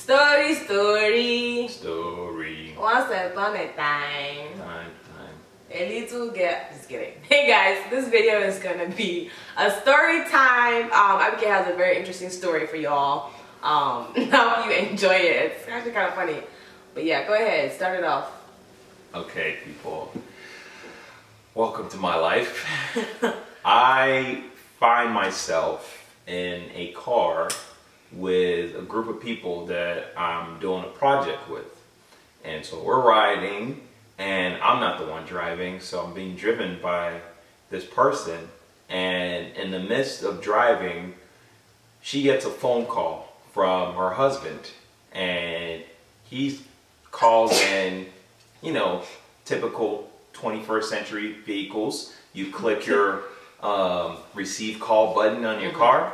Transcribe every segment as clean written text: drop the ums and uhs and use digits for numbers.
Story, story. Story. Once upon a time. A little girl. Just kidding. Hey guys, this video is gonna be a story time. Abigail has a very interesting story for y'all. I hope you enjoy it. It's actually kind of funny. But yeah, go ahead. Start it off. Okay, people. Welcome to my life. I find myself in a car with a group of people that I'm doing a project with. And so we're riding, and I'm not the one driving, so I'm being driven by this person. And in the midst of driving, she gets a phone call from her husband, and he calls in, you know, typical 21st century vehicles. You click your receive call button on your car.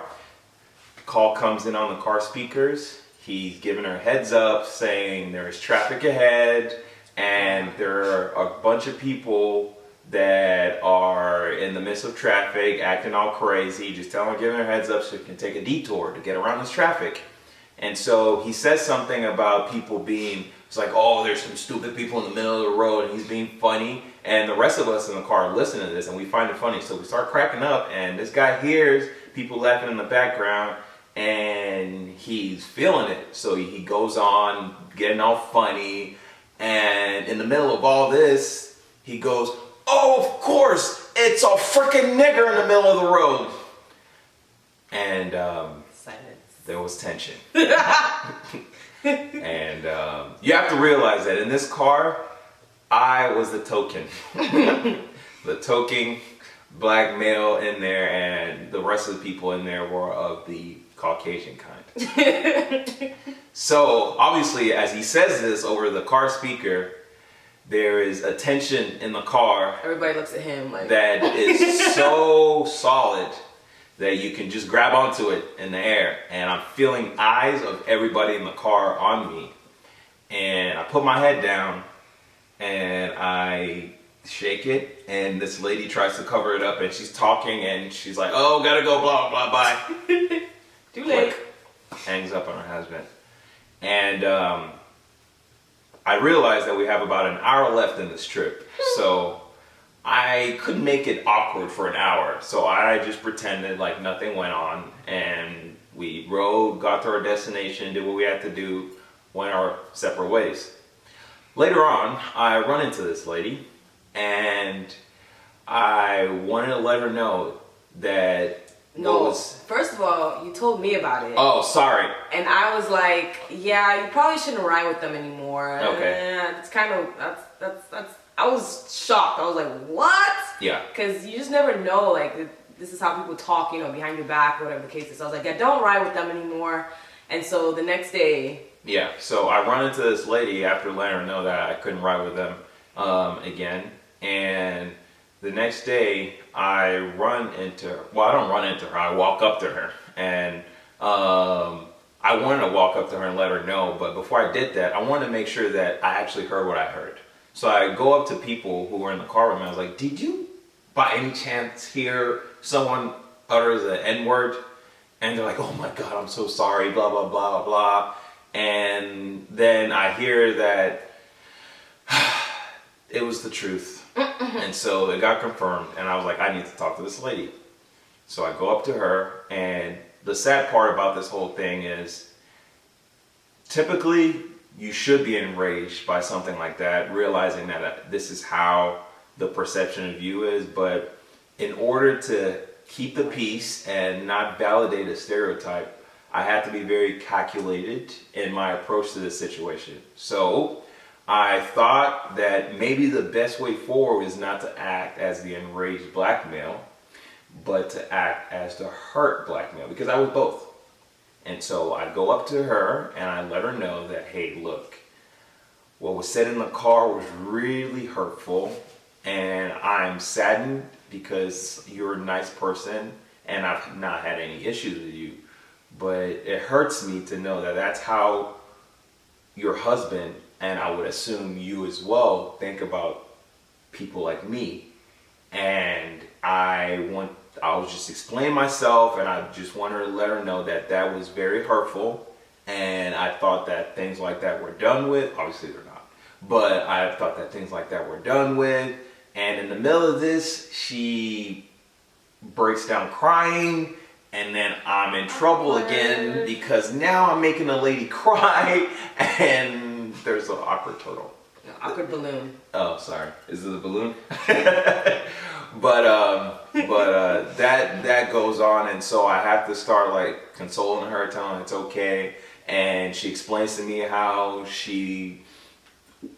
Call comes in on the car speakers. He's giving her a heads up saying there is traffic ahead and there are a bunch of people that are in the midst of traffic acting all crazy. Just telling her, giving her heads up so she can take a detour to get around this traffic. And so he says something about people being, it's like, oh, there's some stupid people in the middle of the road, and he's being funny. And the rest of us in the car listen to this and we find it funny. So we start cracking up, and this guy hears people laughing in the background, and he's feeling it. So he goes on getting all funny, and in the middle of all this, he goes, oh, of course, it's a freaking nigger in the middle of the road. And there was tension. And you have to realize that in this car, I was the token. The token black male in there, and the rest of the people in there were of the Caucasian kind. So obviously, as he says this over the car speaker, there is a tension in the car. Everybody looks at him like that is so solid that you can just grab onto it in the air. And I'm feeling eyes of everybody in the car on me. And I put my head down and I shake it, and this lady tries to cover it up, and she's talking, and she's like, oh, gotta go, blah, blah, bye. Too late. Hangs up on her husband. And I realized that we have about an hour left in this trip. So I couldn't make it awkward for an hour. So I just pretended like nothing went on, and we rode, got to our destination, did what we had to do, went our separate ways. Later on, I run into this lady, and I wanted to let her know that first of all, you told me about it. Oh, sorry. And I was like, yeah, you probably shouldn't ride with them anymore. Okay. It's kind of, that's, I was shocked. I was like, what? Yeah. Because you just never know, like, this is how people talk, you know, behind your back, or whatever the case is. So I was like, yeah, don't ride with them anymore. And so the next day. Yeah, so I run into this lady after letting her know that I couldn't ride with them again. And the next day, I run into her. Well, I don't run into her. I walk up to her. And I wanted to walk up to her and let her know. But before I did that, I wanted to make sure that I actually heard what I heard. So I go up to people who were in the car with me. I was like, did you by any chance hear someone utter the N-word? And they're like, oh my God, I'm so sorry, blah, blah, blah, blah. And then I hear that it was the truth. And so it got confirmed, and I was like, I need to talk to this lady. So I go up to her, and the sad part about this whole thing is typically you should be enraged by something like that, realizing that this is how the perception of you is. But in order to keep the peace and not validate a stereotype, I had to be very calculated in my approach to this situation. So I thought that maybe the best way forward is not to act as the enraged black male, but to act as the hurt black male, because I was both. And so I go up to her and I let her know that, hey, look, what was said in the car was really hurtful, and I'm saddened because you're a nice person and I've not had any issues with you. But it hurts me to know that that's how your husband, and I would assume you as well, think about people like me. And I was just explaining myself, and I just wanted to let her know that that was very hurtful, and I thought that things like that were done with. Obviously they're not, but I thought that things like that were done with. And in the middle of this, she breaks down crying, and then I'm in trouble again because now I'm making a lady cry, and there's an awkward turtle. Awkward balloon. Oh, sorry. Is it a balloon? but that goes on, and so I have to start like consoling her, telling her it's okay, and she explains to me how she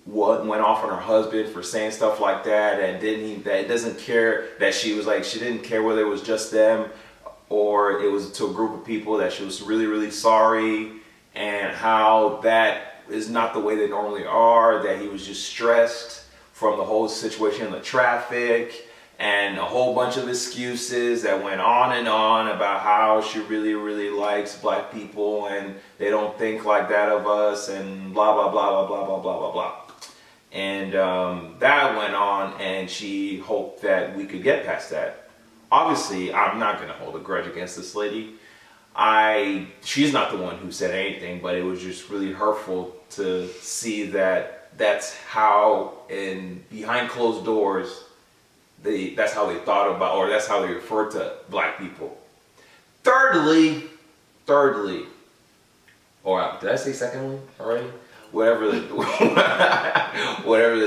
went off on her husband for saying stuff like that, and that doesn't care, that she was like, she didn't care whether it was just them or it was to a group of people, that she was really, really sorry, and how that is not the way they normally are, that he was just stressed from the whole situation in the traffic, and a whole bunch of excuses that went on and on about how she really, really likes black people and they don't think like that of us, and blah, blah, blah, blah, blah, blah, blah, blah, blah. And that went on, and she hoped that we could get past that. Obviously, I'm not going to hold a grudge against this lady. She's not the one who said anything, but it was just really hurtful to see that that's how, in behind closed doors, that's how they thought about, or that's how they referred to black people. Thirdly, or did I say secondly already? Whatever the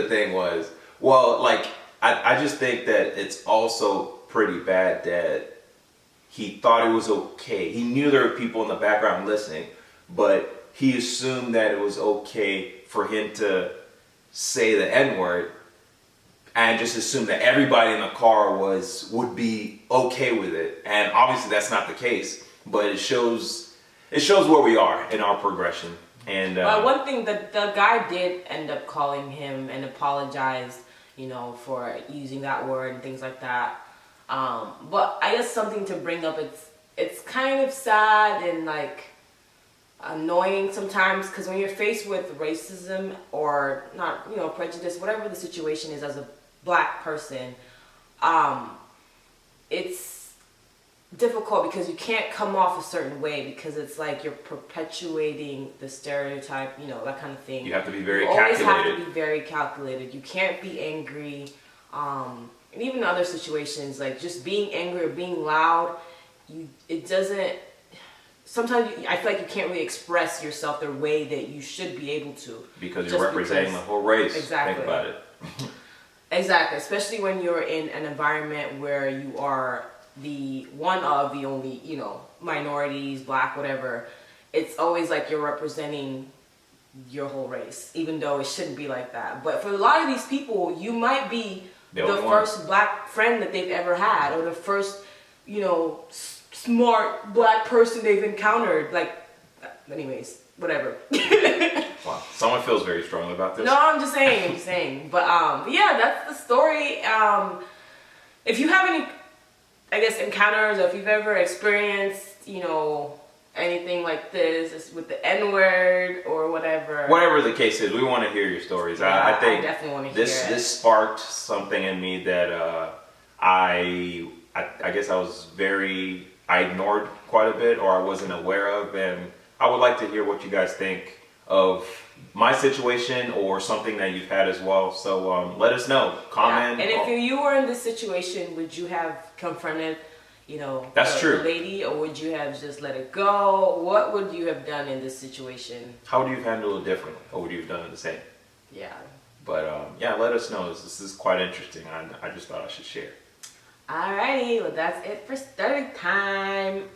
thing was. Well, like, I just think that it's also pretty bad that he thought it was okay. He knew there were people in the background listening, but he assumed that it was okay for him to say the N-word, and just assumed that everybody in the car would be okay with it. And obviously that's not the case, but it shows where we are in our progression. And one thing, the guy did end up calling him and apologized, for using that word and things like that. But I guess something to bring up, it's kind of sad and like annoying sometimes, because when you're faced with racism or not, prejudice, whatever the situation is as a black person, it's difficult because you can't come off a certain way, because it's like you're perpetuating the stereotype, that kind of thing. You have to be very calculated. You always have to be very calculated. You can't be angry. And even in other situations, like just being angry or being loud, sometimes I feel like you can't really express yourself the way that you should be able to. Because you're representing the whole race. Exactly. Think about it. Exactly. Especially when you're in an environment where you are one of the only, minorities, black, whatever. It's always like you're representing your whole race, even though it shouldn't be like that. But for a lot of these people, you might be the first black friend that they've ever had, or the first, smart black person they've encountered. Like, anyways, whatever. Wow. Someone feels very strongly about this. No, I'm just saying. But yeah, that's the story. If you have any, I guess, encounters, or if you've ever experienced, anything like this with the N-word or whatever. Whatever the case is, we want to hear your stories. Yeah, I think I definitely want to hear it. This sparked something in me that I guess I ignored quite a bit, or I wasn't aware of, and I would like to hear what you guys think of my situation or something that you've had as well. So let us know. Comment. Yeah. And if you were in this situation, would you have confronted, That's true. the lady, or would you have just let it go? What would you have done in this situation? How would you have handled it differently, or would you have done it the same? Yeah. But yeah, let us know. This is quite interesting. I just thought I should share. Alrighty, well that's it for story time.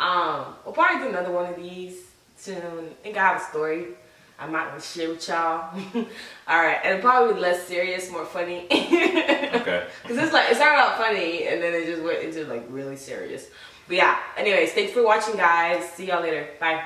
We'll probably do another one of these soon. I think I have a story I might want to share with y'all. Alright, and probably less serious, more funny. Okay. Because it started out funny and then it just went into like really serious. But yeah, anyways, thanks for watching, guys. See y'all later. Bye.